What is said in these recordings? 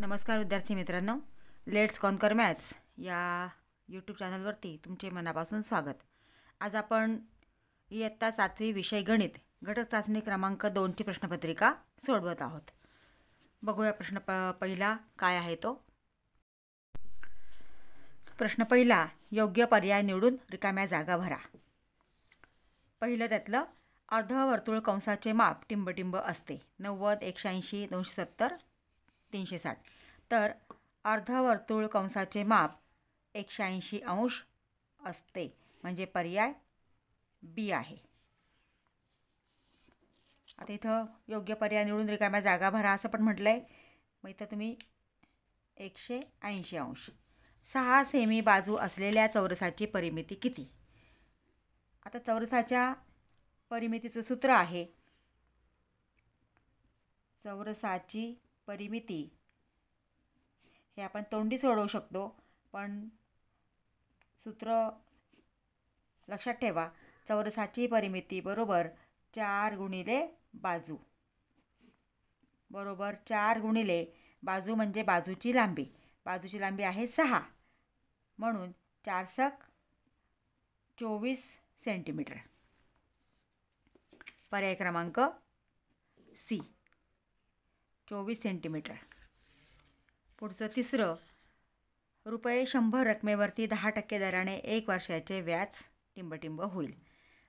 नमस्कार विद्यार्थी मित्रांनो, लेट्स कॉन्कर मॅथ्स या यूट्यूब चॅनलवरती तुमचे मनापासून स्वागत. आज आपण इयत्ता 7वी विषय गणित घटक चाचणी क्रमांक 2ची प्रश्नपत्रिका सोडवत आहोत. बघूया प्रश्न पहिला काय आहे तो. प्रश्न पहिला, योग्य पर्याय निवडून रिकाम्या जागा भरा. पहिलं त्यातलं, अर्धवर्तुळ कंसाचे माप टिंबटिंब असते 90, 180, 270, 360. तर अर्धवर्तुळ कंसाचे माप 180 अंश असते, म्हणजे पर्याय बी आहे. आता इथं योग्य पर्याय निवडून रिकाम्या जागा भरा असं पण म्हटलं आहे. मग इथं तुम्ही 180 अंश. 6 सेमी बाजू असलेल्या चौरसाची परिमिती किती? आता चौरसाच्या परिमितीचं सूत्र आहे, चौरसाची परिमिती हे आपण तोंडी सोडवू शकतो, पण सूत्र लक्षात ठेवा. चौरसाची परिमिती बरोबर 4 गुणिले बाजू बरोबर 4 गुणिले बाजू म्हणजे बाजूची लांबी. बाजूची लांबी आहे 6, म्हणून 4 सक 24 सेंटीमीटर. पर्याय क्रमांक सी, 24 सेंटीमीटर. पुढचं तिसरं, रुपये 100 रकमेवरती 10% दराने 1 वर्षाचे व्याज टिंबटिंब होईल.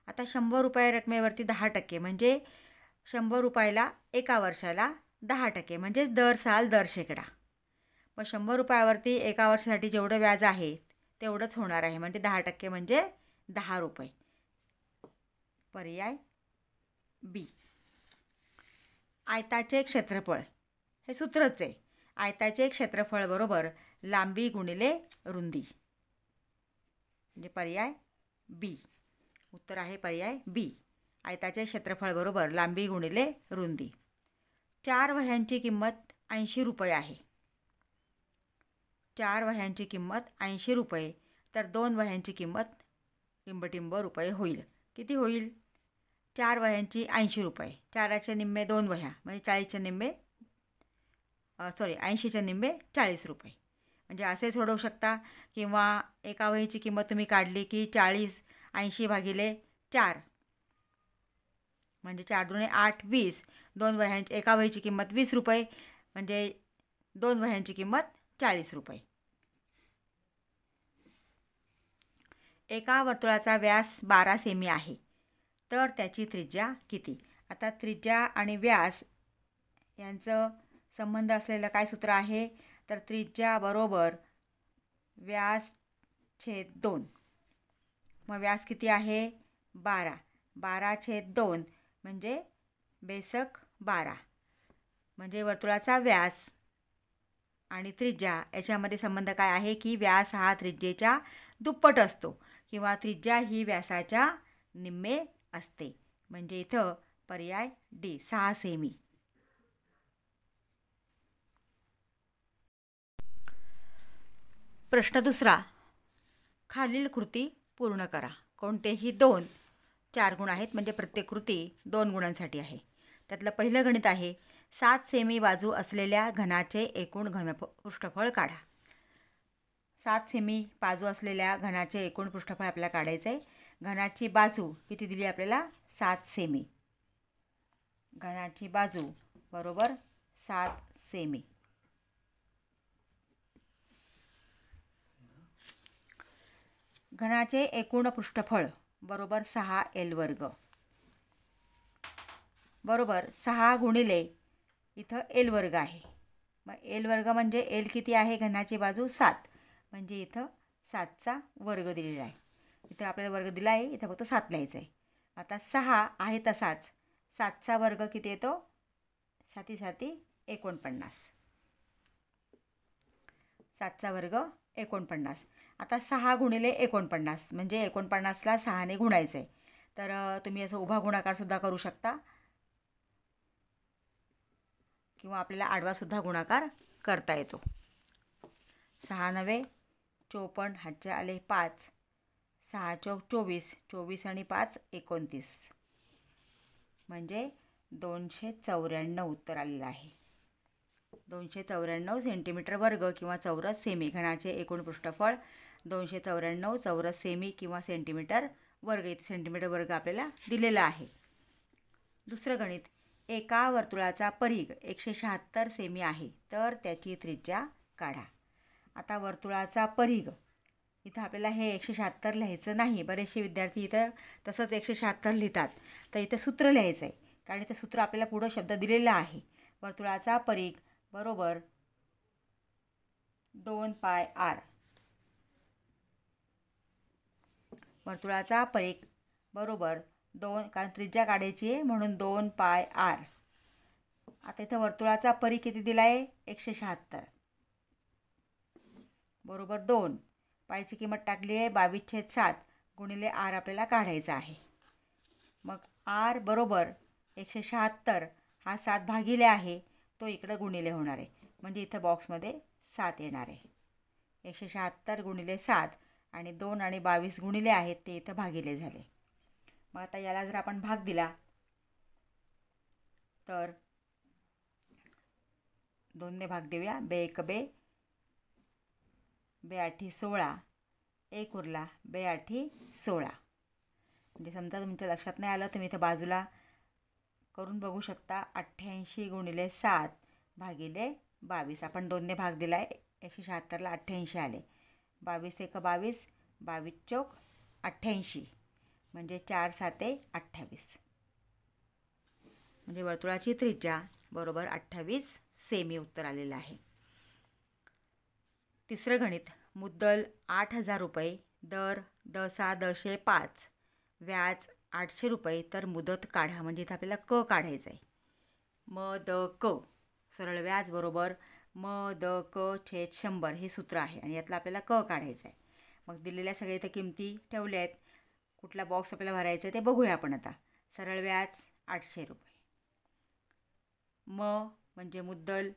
आता 100 रुपये रकमेवरती 10% म्हणजे 100 रुपयाला एका वर्षाला 10% म्हणजेच दर साल दर शेकडा. मग 100 रुपयावरती एका वर्षासाठी जेवढं व्याज आहे तेवढंच होणार आहे, म्हणजे 10% म्हणजे 10 रुपये. पर्याय बी. आयताचे क्षेत्रफळ हे सूत्रच आहे. आयताचे क्षेत्रफळ बरोबर लांबी गुणिले रुंदी, म्हणजे पर्याय बी. उत्तर आहे पर्याय बी. आयताचे क्षेत्रफळ बरोबर लांबी गुणिले रुंदी. 4 वह्यांची किंमत 80 रुपये आहे. 4 वह्यांची किंमत 80 रुपये, तर 2 वह्यांची किंमत टिंबटिंब रुपये होईल. किती होईल? 4 वह्यांची 80 रुपये, 4च्या निम्मे 2 वह्या म्हणजे 40च्या निम्मे 80च्या निम्मे 40 रुपये. म्हणजे असे सोडवू शकता, किंवा एका वहीची किंमत तुम्ही काढली की 40 80 भागिले 4 म्हणजे 4 दुणे 8 20. 2 वह्यांची एका वहीची किंमत 20 रुपये म्हणजे 2 वह्यांची किंमत 40 रुपये. एका वर्तुळाचा व्यास 12 सेमी आहे, तर त्याची त्रिज्या किती? आता त्रिज्या आणि व्यास यांचं संबंध असलेलं काय सूत्र आहे? तर त्रिज्या बरोबर व्यास छेद 2. मग व्यास किती आहे? 12. 12 छेद 2 म्हणजे बेसक 12. म्हणजे वर्तुळाचा व्यास आणि त्रिज्या याच्यामध्ये संबंध काय आहे की व्यास हा त्रिज्येच्या दुप्पट असतो, किंवा त्रिज्या ही व्यासाच्या निम्मे असते. म्हणजे इथं पर्याय डी, 6 सेमी. प्रश्न दुसरा, खालील कृती पूर्ण करा. कोणतेही 2 4 गुण आहेत, म्हणजे प्रत्येक कृती 2 गुणांसाठी आहे. त्यातलं पहिलं गणित आहे, 7 सेमी बाजू असलेल्या घनाचे एकूण पृष्ठफळ काढा. 7 सेमी बाजू असलेल्या घनाचे एकूण पृष्ठफळ आपल्याला काढायचं आहे. घनाची बाजू किती दिली आपल्याला? 7 सेमी. घनाची बाजू बरोबर 7 सेमी. घनाचे एकूण पृष्ठफळ बरोबर 6L वर्ग बरोबर 6 गुणिले इथं L वर्ग आहे. मग L वर्ग म्हणजे L किती आहे? घनाची बाजू 7, म्हणजे इथं 7चा वर्ग दिलेला आहे. इथं आपल्याला वर्ग दिला आहे, इथं फक्त 7 लिहायचं आहे. आता 6 आहे तसाच, 7चा वर्ग किती येतो? 7 7 49. 7चा वर्ग 49. आता 6 गुणिले 49 म्हणजे 49ला 6ने गुणायचं आहे. तर तुम्ही असं उभा गुणाकारसुद्धा करू शकता, किंवा आपल्याला आडवासुद्धा गुणाकार करता येतो. 6 9 54, हातचे आले 5, 6 चौक 24, 24 आणि 5 29, म्हणजे 294 उत्तर आलेलं आहे. 294 सेंटीमीटर वर्ग किंवा चौरस सेमी. घनाचे एकूण पृष्ठफळ 294 चौरस सेमी किंवा सेंटीमीटर वर्ग. इथे सेंटीमीटर वर्ग आपल्याला दिलेला आहे. दुसरं गणित, एका वर्तुळाचा परिघ 176 सेमी आहे, तर त्याची त्रिज्या काढा. आता वर्तुळाचा परिघ, इथं आपल्याला हे 176 लिहायचं नाही. बरेचसे विद्यार्थी इथं तसंच 176 लिहितात. तर इथं सूत्र लिहायचं आहे, कारण इथं सूत्र आपल्याला पुढं शब्द दिलेला आहे. वर्तुळाचा परिघ बरोबर 2πr. वर्तुळाचा परिघ बरोबर 2, कारण त्रिज्या काढायची आहे म्हणून 2πr. आता इथं वर्तुळाचा परिघ किती दिला आहे? 176 बरोबर 2. पायची किंमत टाकली आहे 22/7 गुणिले r आपल्याला काढायचा आहे. मग r बरोबर 176, हा 7 भागिले आहे तो इकडं गुणिले होणार आहे, म्हणजे इथं बॉक्समध्ये 7 येणार आहे. 176 गुणिले 7 आणि 2 आणि 22 गुणिले आहेत ते इथं भागिले झाले. मग आता याला जर आपण भाग दिला तर 2ने भाग देऊया. 2 1 2, 2 8 16, 1 उरला, 2 8 16. म्हणजे समजा तुमच्या लक्षात नाही आलं तुम्ही इथं बाजूला करून बघू शकता. 88 गुणिले 7 भागिले 22. आपण 2ने भाग दिला आहे, 176ला 88 आले. 22 1 22, 22 चौक 88, म्हणजे 4 7 28. म्हणजे वर्तुळाची त्रिज्या बरोबर 28 सेमी उत्तर आलेलं आहे. तिसरं गणित, मुद्दल 8,000 रुपये, दर 10,5, व्याज 800 रुपये, तर मुदत काढा. म्हणजे इथं आपल्याला क काढायचं आहे. म द क, सरळ व्याज बरोबर म द क छेद 100 हे सूत्र आहे आणि यातलं आपल्याला क काढायचं आहे. मग दिलेल्या सगळ्या इथं किमती ठेवल्या आहेत. कुठला बॉक्स आपल्याला भरायचा आहे ते बघूया आपण आता. सरळ व्याज 800 रुपये, म म्हणजे मुद्दल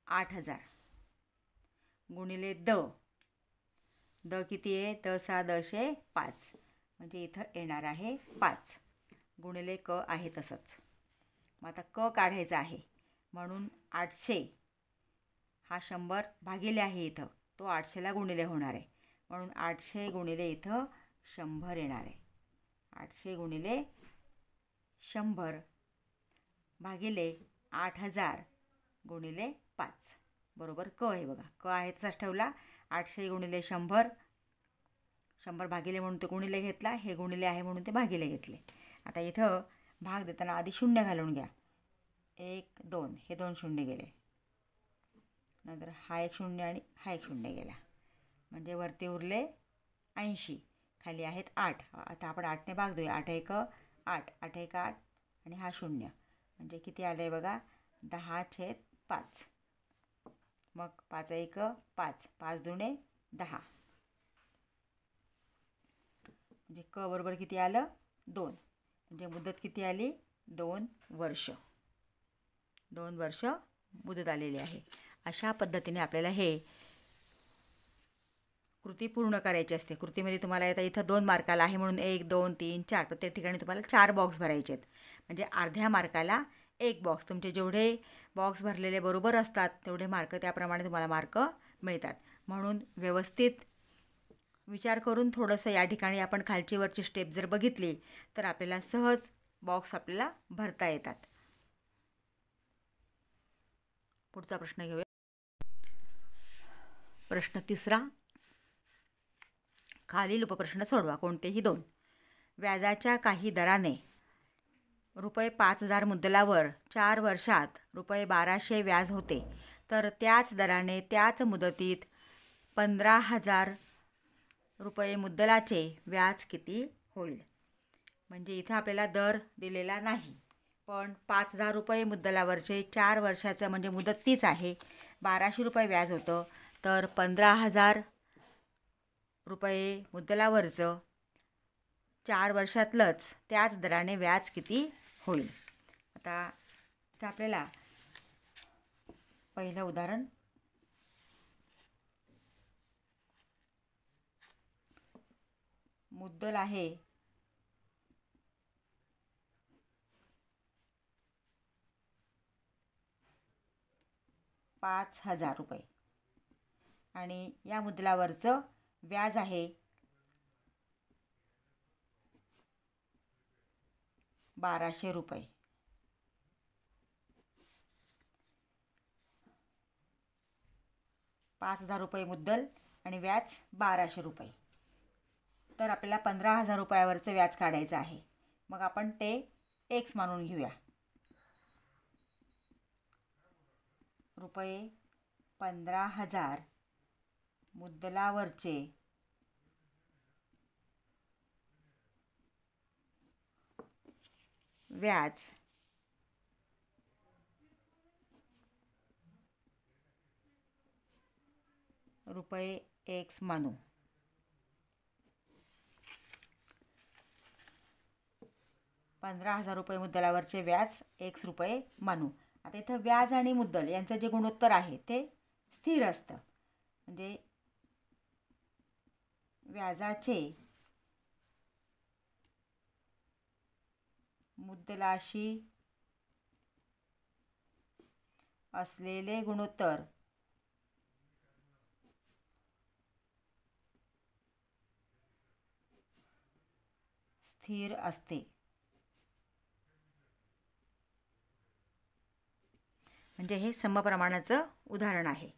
8,000 गुणिले द किती आहे? 10,5, म्हणजे इथं येणार आहे 5 गुणिले क आहे तसंच. मग आता क काढायचा आहे म्हणून 800 हा 100 भागिले आहे इथं, तो 800ला गुणिले होणार आहे म्हणून 800 गुणिले इथं 100 येणार आहे. 800 गुणिले 100 भागिले 8,000 गुणिले 5 बरोबर क आहे. बघा क आहे तसाच ठेवला. 800 गुणिले 100, 100 भागिले म्हणून ते गुणिले घेतला, हे गुणिले आहे म्हणून ते भागिले घेतले. आता इथं भाग देताना आधी शून्य घालून घ्या. 1 2, हे 2 शून्य गेले, नंतर हा 1 शून्य आणि हा 1 शून्य गेला, म्हणजे वरती उरले 80, खाली आहेत 8. आता आपण 8ने भाग देऊया. 8 1 8, 8 1 8 आणि हा 0, म्हणजे किती आलं आहे बघा? 10/5. मग 5 1 5, 5 दुणे 10, म्हणजे क बरोबर किती आलं? 2. म्हणजे मुदत किती आली? 2 वर्ष. 2 वर्ष मुदत आलेली आहे. अशा पद्धतीने आपल्याला हे कृती पूर्ण करायची असते. कृतीमध्ये तुम्हाला आता इथं 2 मार्काला आहे म्हणून 1 2 3 4 प्रत्येक ठिकाणी तुम्हाला 4 बॉक्स भरायचे आहेत. म्हणजे अर्ध्या मार्काला 1 बॉक्स. तुमचे जेवढे बॉक्स भरलेले बरोबर असतात तेवढे मार्क, त्याप्रमाणे तुम्हाला मार्क मिळतात. म्हणून व्यवस्थित विचार करून थोडंसं या ठिकाणी आपण खालची वरची स्टेप जर बघितली तर आपल्याला सहज बॉक्स आपल्याला भरता येतात. पुढचा प्रश्न घेऊया. प्रश्न 3, खालील उपप्रश्न सोडवा. कोणतेही 2. व्याजाच्या काही दराने रुपये 5,000 मुद्दलावर 4 वर्षात रुपये 1,200 व्याज होते, तर त्याच दराने त्याच मुदतीत 15,000 रुपये मुद्दलाचे व्याज किती होईल? म्हणजे इथं आपल्याला दर दिलेला नाही, पण 5,000 रुपये मुद्दलावरचे 4 वर्षाचं म्हणजे मुदत तीच आहे, 1,200 रुपये व्याज होतं, तर 15,000 रुपये मुद्दलावरचं 4 वर्षातलंच त्याच दराने व्याज किती होईल? आता इथं आपल्याला पहिलं उदाहरण, मुद्दल आहे 5,000 रुपये आणि या मुद्दलावरचं व्याज आहे 1,200 रुपये. 5,000 रुपये मुद्दल आणि व्याज 1,200 रुपये. तर आपल्याला 15,000 रुपयावरचं व्याज काढायचं आहे. मग आपण ते एक्स मानून घेऊया. रुपये 15,000 मुद्दलावरचे व्याज रुपये एक्स मानू. ₹15,000 मुद्दलावरचे व्याज एक्स रुपये मानू. आता इथं व्याज आणि मुद्दल यांचं जे गुणोत्तर आहे ते स्थिर असतं. म्हणजे व्याजाचे मुद्दलाशी असलेले गुणोत्तर स्थिर असते. म्हणजे हे समप्रमाणाचं उदाहरण आहे.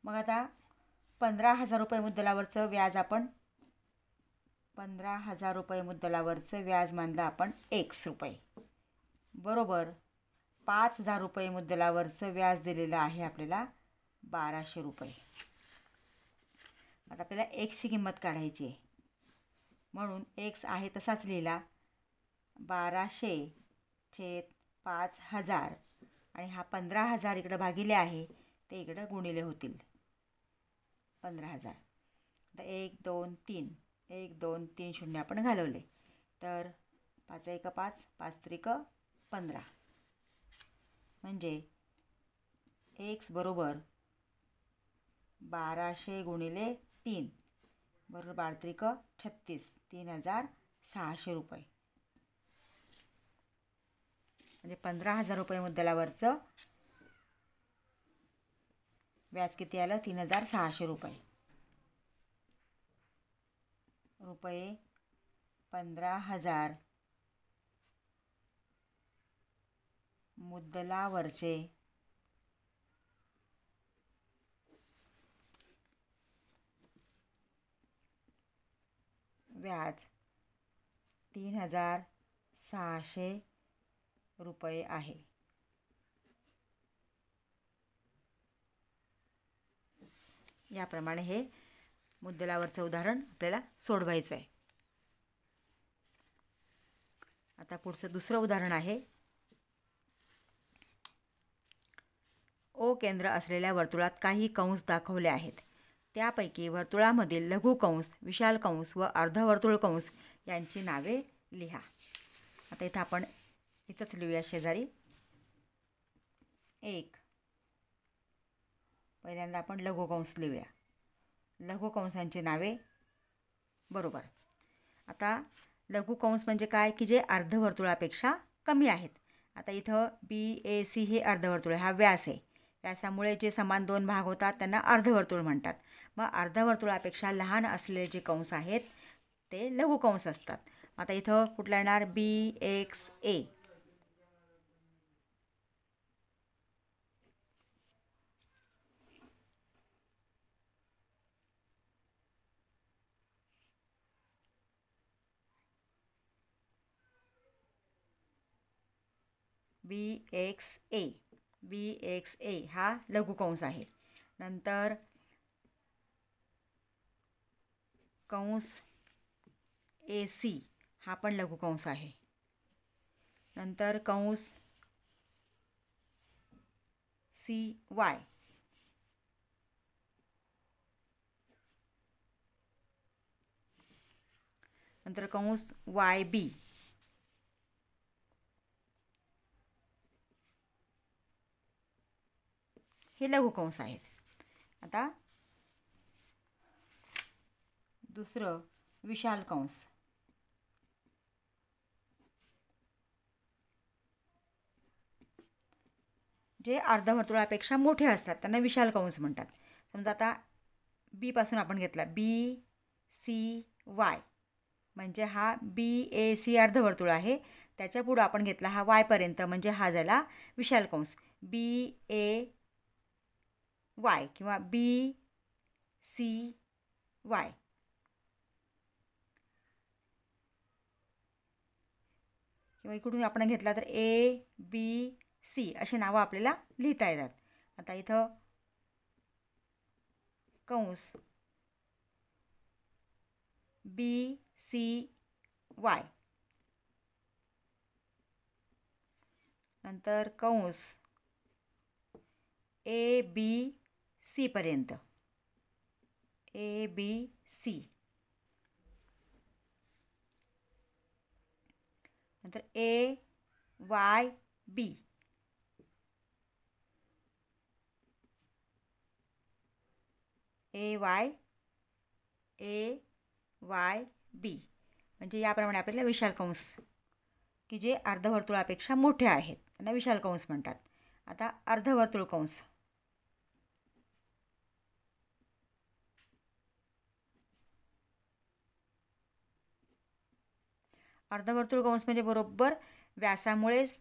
मग आता 15,000 रुपये मुद्दलावरचं व्याज आपण 15,000 रुपये मुद्दलावरचं व्याज मानलं आपण एक्स रुपये बरोबर 5,000 रुपये मुद्दलावरचं व्याज दिलेलं आहे आपल्याला 1,200 रुपये. आता आपल्याला एक्सची किंमत काढायची आहे म्हणून एक्स आहे तसाच लिहिला 1,200 छेद 5,000 आणि हा 15,000 इकडं भागिले आहे ते इकडं गुणिले होतील 15,000. आता 1 2 3 1 2 3 शून्य आपण घालवले तर 5 1 5 5 त्रिक 15 म्हणजे एक्स बरोबर 1,200 गुणिले 3 बरोबर 12 त्रिक 36 3,600 रुपये. म्हणजे 15,000 रुपये मुद्दलावरचं व्याज किती आलं 3,600 रुपये. रुपये 15,000 मुद्दलावरचे व्याज 3,600 रुपये आहे. याप्रमाणे हे मुद्दलावरचं उदाहरण आपल्याला सोडवायचं आहे. आता पुढचं दुसरं उदाहरण आहे. ओ केंद्र असलेल्या वर्तुळात काही कंस दाखवले आहेत. त्यापैकी वर्तुळामधील लघु कंस, विशाल कंस व अर्धवर्तुळ कंस यांची नावे लिहा. आता इथं आपण इथंच लिहूया शेजारी. 1 पहिल्यांदा आपण लघु कंस लिहूया. लघु कंसांची नावे बरोबर. आता लघु कंस म्हणजे काय की जे अर्धवर्तुळापेक्षा कमी आहेत. आता इथं BAC हे अर्धवर्तुळ हा व्यास आहे. व्यासामुळे जे समान दोन भाग होतात त्यांना अर्धवर्तुळ म्हणतात. मग अर्धवर्तुळापेक्षा लहान असलेले जे कंस आहेत ते लघु कंस असतात. आता इथं कुठला येणार BXA. BXA हा लघु कंस आहे. नंतर कंस AC हा पण लघु कंस आहे. नंतर कंस CY नंतर कंस YB हे लघु कंस आहेत. आता दुसरं विशाल कंस. जे अर्धवर्तुळापेक्षा मोठे असतात त्यांना विशाल कंस म्हणतात. समजा आता बीपासून आपण घेतला BCY, म्हणजे हा BAC अर्धवर्तुळ आहे. त्याच्या पुढं आपण घेतला हा वायपर्यंत, म्हणजे हा झाला विशाल कंस BAY किंवा BCY. किंवा इकडून आपण घेतला तर ABC अशी नावं आपल्याला लिहिता येतात. आता इथं कंस BCY, नंतर कंस ABC पर्यंत, ABC, नंतर AYB, AYB, म्हणजे याप्रमाणे आपल्याला विशाल कंस की जे अर्धवर्तुळापेक्षा मोठे आहेत त्यांना विशाल कंस म्हणतात. आता अर्धवर्तुळ कंस. अर्धवर्तुळ कंस म्हणजे बरोबर व्यासामुळेच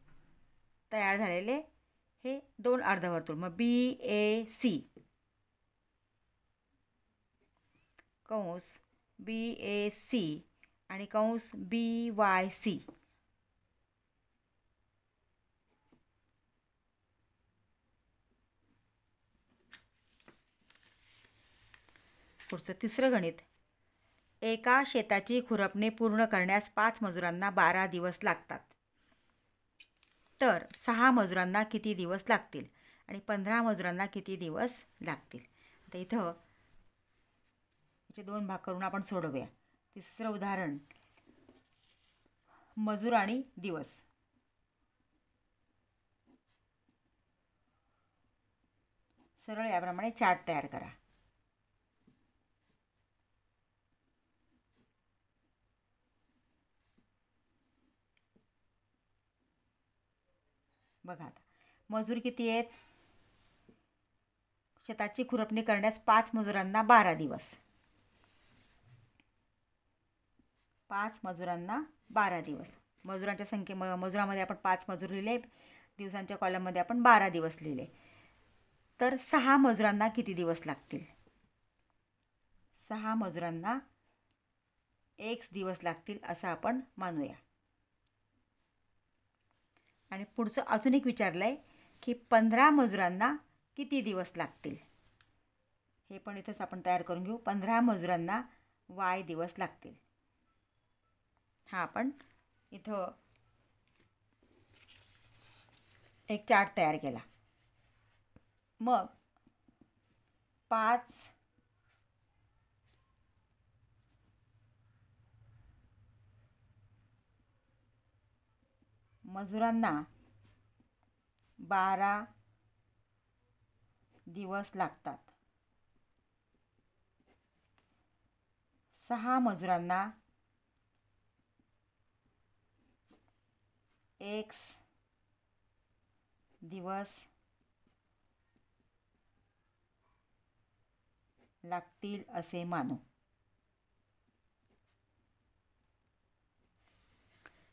तयार झालेले हे दोन अर्धवर्तुळ. मग BAC, कंस BAC आणि कंस BYC. पुढचं तिसरं गणित. एका शेताची खुरपणी पूर्ण करण्यास 5 मजुरांना 12 दिवस लागतात. तर 6 मजुरांना किती दिवस लागतील आणि 15 मजुरांना किती दिवस लागतील. आता इथं याचे 2 भाग करून आपण सोडवूया. तिसरं उदाहरण, मजूर आणि दिवस. सरळ याप्रमाणे चार्ट तयार करा. बघा आता मजूर किती आहेत. शेताची खुरपणी करण्यास 5 मजुरांना 12 दिवस. 5 मजुरांना 12 दिवस. मजुरांच्या मजुरामध्ये आपण 5 मजूर लिहिले, दिवसांच्या कॉलममध्ये आपण 12 दिवस लिहिले. तर 6 मजुरांना किती दिवस लागतील. 6 मजुरांना X दिवस लागतील असं आपण मानूया. आणि पुढचं अजून एक विचारलं आहे की 15 मजुरांना किती दिवस लागतील. हे पण इथंच आपण तयार करून घेऊ. 15 मजुरांना Y दिवस लागतील. हा आपण इथं एक चार्ट तयार केला. मग 5 मजुरांना 12 दिवस लागतात. 6 मजुरांना X दिवस लागतील असे मानू.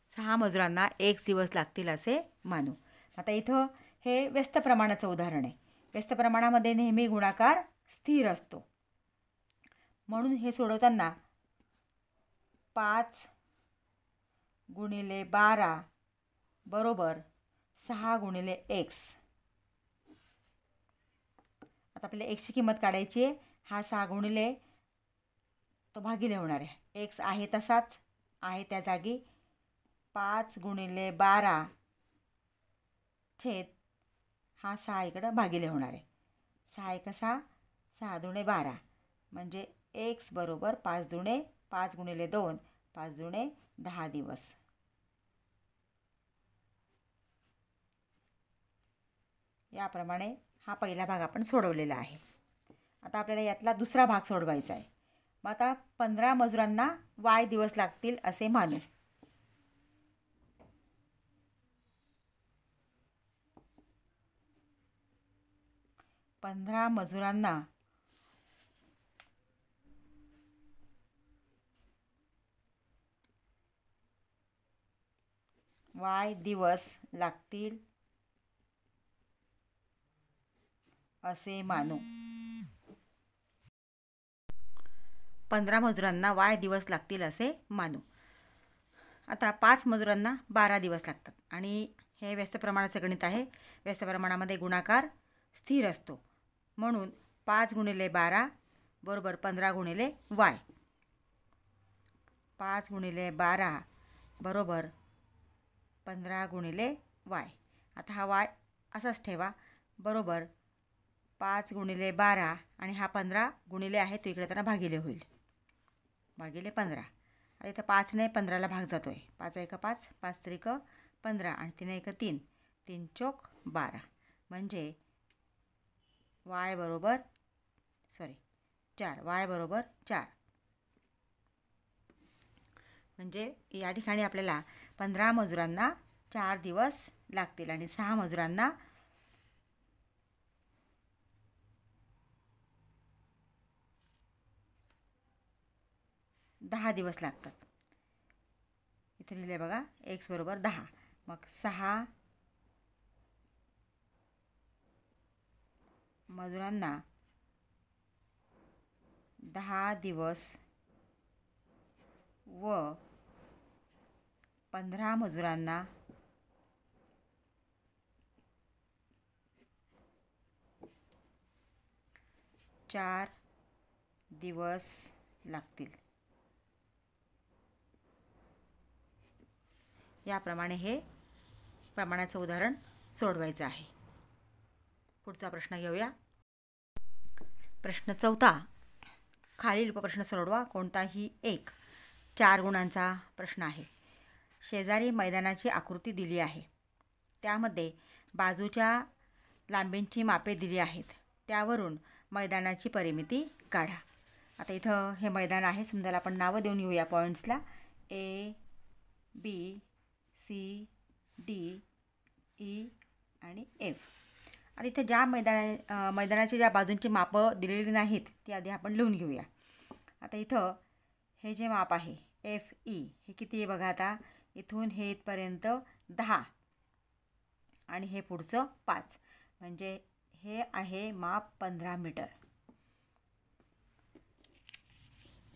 6 मजुरांना X दिवस लागतील असे मानू. आता इथं हे व्यस्त प्रमाणाचं उदाहरण आहे. व्यस्त प्रमाणामध्ये नेहमी गुणाकार स्थिर असतो. म्हणून हे सोडवताना 5 गुणिले 12 बरोबर 6 गुणिले X. आता आपल्याला Xची किंमत काढायची आहे. हा 6 गुणिले तो भागिले होणार आहे. X आहे तसाच आहे त्या जागी. 5 गुणिले 12 छेद हा 6 इकडं भागिले होणार आहे. 6 एक 6, 6 दुणे 12, म्हणजे X बरोबर 5 गुणिले 2, 5 दुणे 10 दिवस. याप्रमाणे हा पहिला भाग आपण सोडवलेला आहे. आता आपल्याला यातला दुसरा भाग सोडवायचा आहे. मग आता 15 मजुरांना Y दिवस लागतील असे मानू. 15 मजुरांना Y दिवस लागतील असे मानू. 15 मजुरांना Y दिवस लागतील असे मानू. आता 5 मजुरांना 12 दिवस लागतात आणि हे व्यस्त प्रमाणाचं गणित आहे. व्यस्त प्रमाणामध्ये गुणाकार स्थिर असतो, म्हणून 5 गुणिले 12 बरोबर 15 गुणिले Y. 5 गुणिले 12 बरोबर 15 गुणिले Y. आता हा Y असाच ठेवा, बरोबर 5 गुणिले 12 आणि हा 15 गुणिले आहे तो इकडे त्यांना भागिले होईल, भागिले 15. आता इथं 5ने 15ला भाग जातो आहे. 5 1 5, 5 त्रिक 15 आणि 3 1 3, 3 चौक 12. म्हणजे Y बरोबर 4. Y बरोबर 4. म्हणजे या ठिकाणी आपल्याला 15 मजुरांना 4 दिवस लागतील आणि 6 मजुरांना 10 दिवस लागतात. इथे लिहिले बघा, x बरोबर 10. मग 6 मजुरांना 10 दिवस व 15 मजुरांना 4 दिवस लागतील. याप्रमाणे हे प्रमाणाचं उदाहरण सोडवायचं आहे. पुढचा प्रश्न घेऊया. प्रश्न 4. खालील उपप्रश्न सोडवा. कोणताही एक 4 गुणांचा प्रश्न आहे. शेजारी मैदानाची आकृती दिली आहे. त्यामध्ये बाजूच्या लांबींची मापे दिली आहेत. त्यावरून मैदानाची परिमिती काढा. आता इथं हे मैदान आहे. समजा आपण नावं देऊन येऊया पॉईंट्सला. A, B, C, D, E आणि F. आता इथे ज्या मैदानाची ज्या बाजूंची मापं दिलेली नाहीत ती आधी आपण लिहून घेऊया. आता इथं हे जे माप आहे FE हे किती आहे बघा. आता इथून हे इथपर्यंत 10 आणि हे पुढचं 5, म्हणजे हे आहे माप 15 मीटर.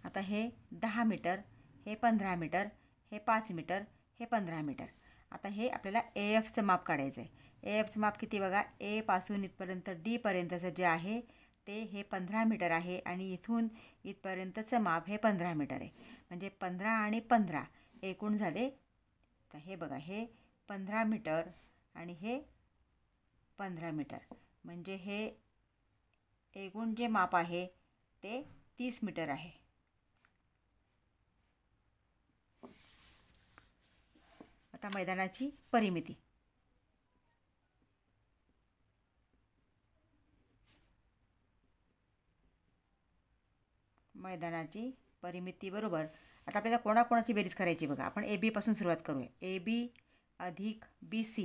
आता हे 10 मीटर, हे 15 मीटर, हे 5 मीटर, हे 15 मीटर. आता हे आपल्याला AFचं माप काढायचं आहे. AFचं माप किती बघा. A पासून इथपर्यंत D पर्यंतचं जे आहे ते हे 15 मीटर आहे आणि इथून इथपर्यंतचं माप हे 15 मीटर आहे. म्हणजे 15 आणि 15 एकूण झाले. तर हे बघा, हे 15 मीटर आणि हे 15 मीटर, म्हणजे हे एकूण जे माप आहे ते 30 मीटर आहे. आता मैदानाची परिमिती. मैदानाची परिमिती बरोबर. आता आपल्याला कोणाकोणाची बेरीज करायची बघा. आपण AB पासून सुरुवात करूया. AB अधिक BC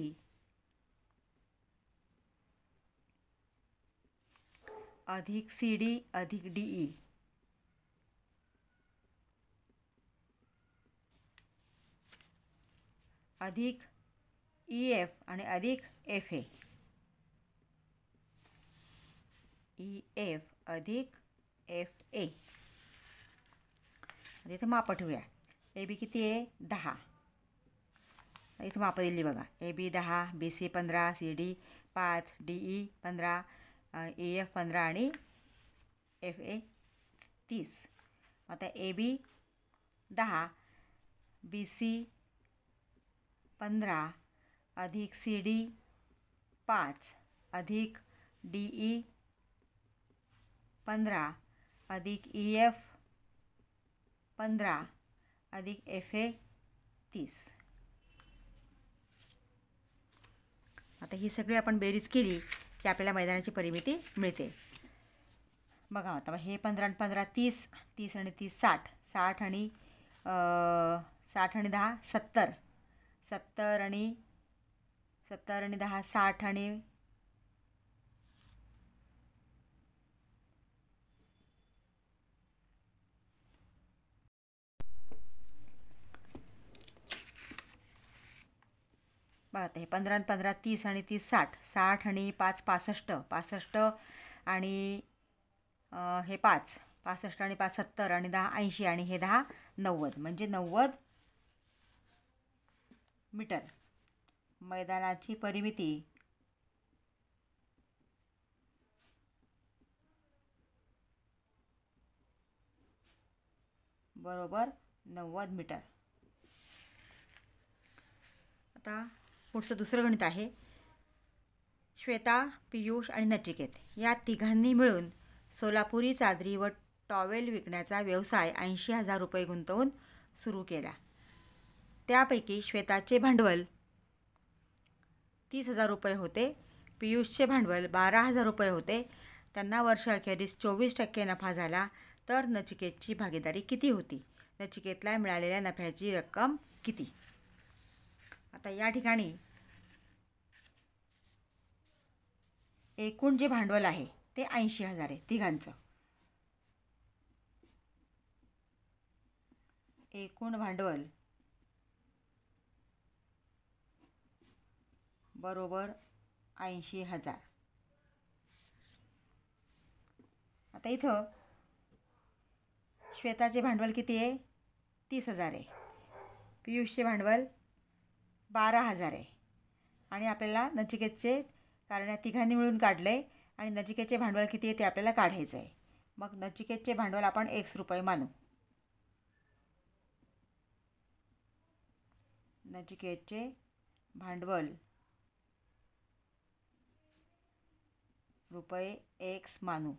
अधिक CD अधिक DE अधिक EF आणि अधिक FA. EF अधिक FA. इथं मापं ठेवूया. AB किती आहे 10. इथं मापं दिली बघा. AB 10, BC 15, CD 5, DE 15, EF 15 आणि FA 30. आता AB 10, BC 15 अधिक CD 5 अधिक DE 15 अधिक EF 15 अधिक FA 30. आता ही सगळी आपण बेरीज केली की आपल्याला मैदानाची परिमिती मिळते. बघा आता हे 15 आणि 15 30, 30 आणि 30 60, 60 आणि 10 70, 70 आणि 10 60 आणि बघा आता हे 15 आणि 15 30 आणि 30 60, 60 आणि 5 65, 65 आणि हे 5 65 आणि 5 70 आणि 10 80 आणि हे 10 90, म्हणजे 90 मीटर. मैदानाची परिमिती बरोबर 90 मीटर. आता पुढचं दुसरं गणित आहे. श्वेता, पियुष आणि नचिकेत या तिघांनी मिळून सोलापुरी चादरी व टॉवेल विकण्याचा व्यवसाय 80,000 रुपये गुंतवून सुरू केला. त्यापैकी श्वेताचे भांडवल 30,000 रुपये होते, पियुषचे भांडवल 12,000 रुपये होते. त्यांना वर्षाअखेरीस 24% नफा झाला. तर नचिकेतची भागीदारी किती होती? नचिकेतला मिळालेल्या नफ्याची रक्कम किती? आता या ठिकाणी एकूण जे भांडवल आहे ते 80,000 आहे तिघांचं. एकूण भांडवल बरोबर 80,000. आता इथं श्वेताचे भांडवल किती आहे? 30,000 आहे. पियुषचे भांडवल 12,000 आहे. आणि आपल्याला नचिकेतचे, कारण या तिघांनी मिळून काढले आणि नचिकेतचे भांडवल किती आहे ते आपल्याला काढायचं आहे. मग नचिकेतचे भांडवल आपण X रुपये मानू. नचिकेतचे भांडवल रुपये X मानू.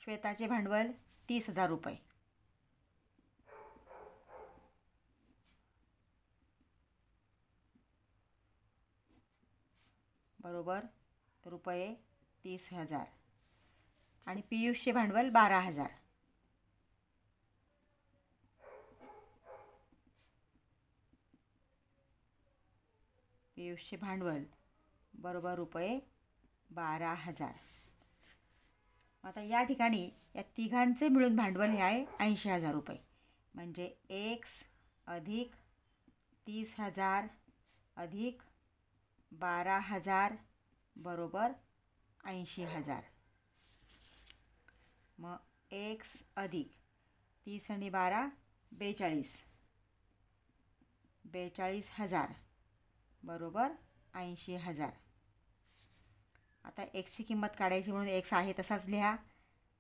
श्वेताचे भांडवल 30,000 रुपये. बरोबर रुपये 30,000. आणि पियुषचे भांडवल 12,000. पियुषचे भांडवल बरोबर रुपये 12,000. आता या ठिकाणी या तिघांचे मिळून भांडवल हे आहे 80,000 रुपये. म्हणजे X अधिक 30,000 अधिक 12,000 बरोबर 80,000. मग X अधिक 30 आणि 12 42, 42,000 बरोबर 80,000. आता Xची किंमत काढायची म्हणून X आहे तसाच लिहा,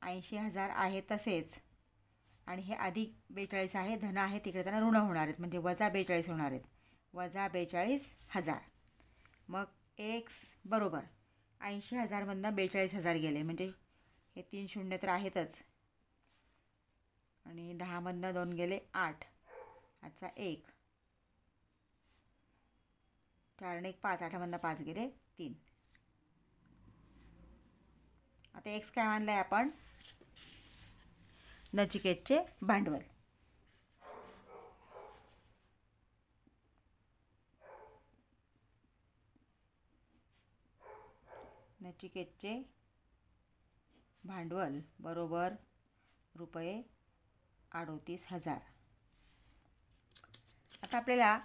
80,000 आहे तसेच, आणि हे अधिक 42 आहे, धन आहे, तिकडे त्यांना ऋण होणार आहेत म्हणजे वजा 42 होणार आहेत, वजा 42,000. मग X बरोबर 80,000मधनं 42,000 गेले, म्हणजे हे 3 शून्य तर आहेतच, आणि 10मधनं 2 गेले 8, आजचा 1, 4 आणि 1 5, 8मधनं 5 गेले 3. आता X काय मानलं आहे आपण? नचिकेतचे भांडवल. नचिकेतचे भांडवल बरोबर रुपये 38,000. आता आपल्याला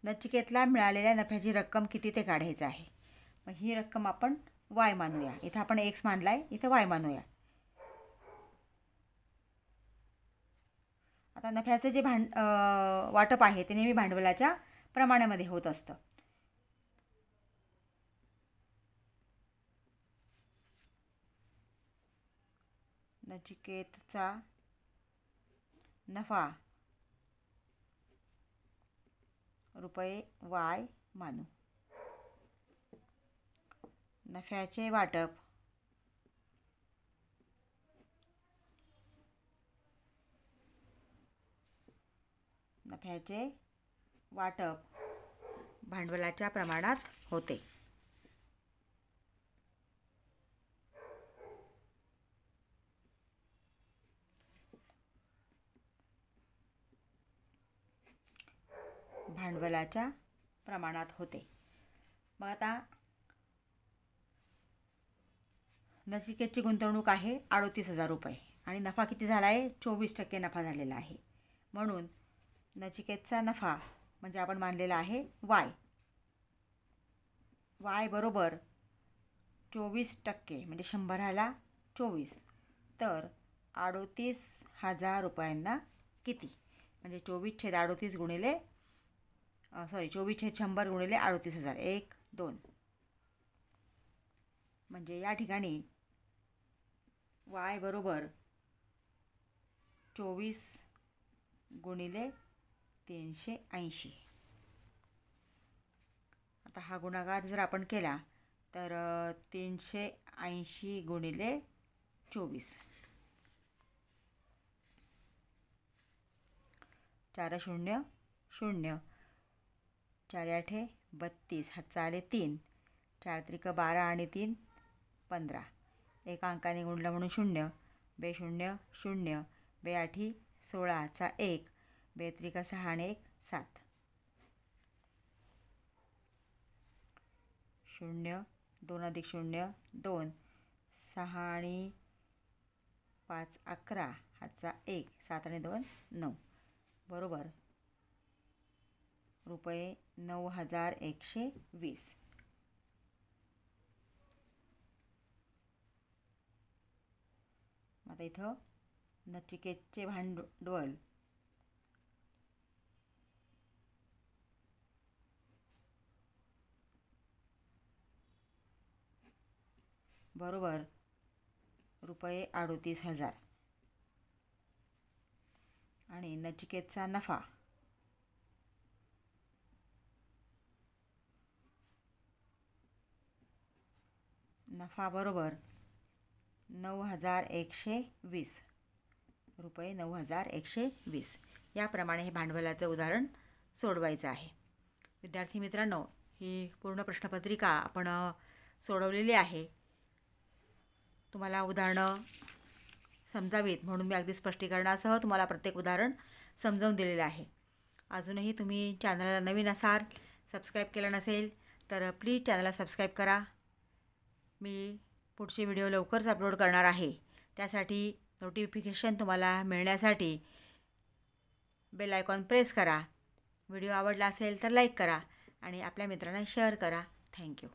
नचिकेतला मिळालेल्या नफ्याची रक्कम किती ते काढायचं आहे. मग ही रक्कम आपण Y मानूया. इथं आपण X मानला आहे, इथं Y मानूया. आता नफ्याचं जे वाटप आहे ते नेहमी भांडवलाच्या प्रमाणामध्ये होत असतं. नचिकेतचा नफा रुपये Y मानू. नफ्याचे वाटप भांडवलाच्या प्रमाणात होते. भांडवलाच्या प्रमाणात होते. मग आता नचिकेतची गुंतवणूक आहे 38,000 रुपये आणि नफा किती झाला आहे? 24% नफा झालेला आहे. म्हणून नचिकेतचा नफा म्हणजे आपण मानलेला आहे वाय. वाय बरोबर 24% म्हणजे 100ला 24. तर 38,000 रुपयांना किती? म्हणजे 24/38 गुणिले 24/100 गुणिले 38,000 1 2. म्हणजे या ठिकाणी वाय बरोबर 24 गुणिले 380. आता हा गुणाकार जर आपण केला तर 380 गुणिले 24. 4 0 0, 4 8 32, हातचा आले 3, 4 त्रिक 12 आणि 3 15. एका अंकाने गुणलं म्हणून 0, 2 0 0, 2 8 16, हातचा 1, 2 त्रिक 6 आणि 1 7. 0 2 अधिक 0 2, 6 आणि 5 11, हातचा 1, 7 आणि 2 9. बरोबर रुपये 9,120. आता इथं नचिकेतचे भांडवल बरोबर रुपये 38,000 आणि नचिकेतचा नफा बरोबर 9,120 रुपये 9,120. याप्रमाणे हे भांडवलाचं उदाहरण सोडवायचं आहे. विद्यार्थी मित्रांनो, ही पूर्ण प्रश्नपत्रिका आपण सोडवलेली आहे. तुम्हाला उदाहरणं समजावीत म्हणून मी अगदी स्पष्टीकरणासह तुम्हाला प्रत्येक उदाहरण समजावून दिलेलं आहे. अजूनही तुम्ही चॅनलला नवीन असाल, सबस्क्राईब केलं नसेल तर प्लीज चॅनलला सबस्क्राईब करा. मी पुढचे व्हिडिओ लवकरच अपलोड करणार आहे. त्यासाठी नोटिफिकेशन तुम्हाला मिळण्यासाठी बेल आयकॉन प्रेस करा. व्हिडिओ आवडला असेल तर लाईक करा आणि आपल्या मित्रांना शेअर करा. थँक्यू.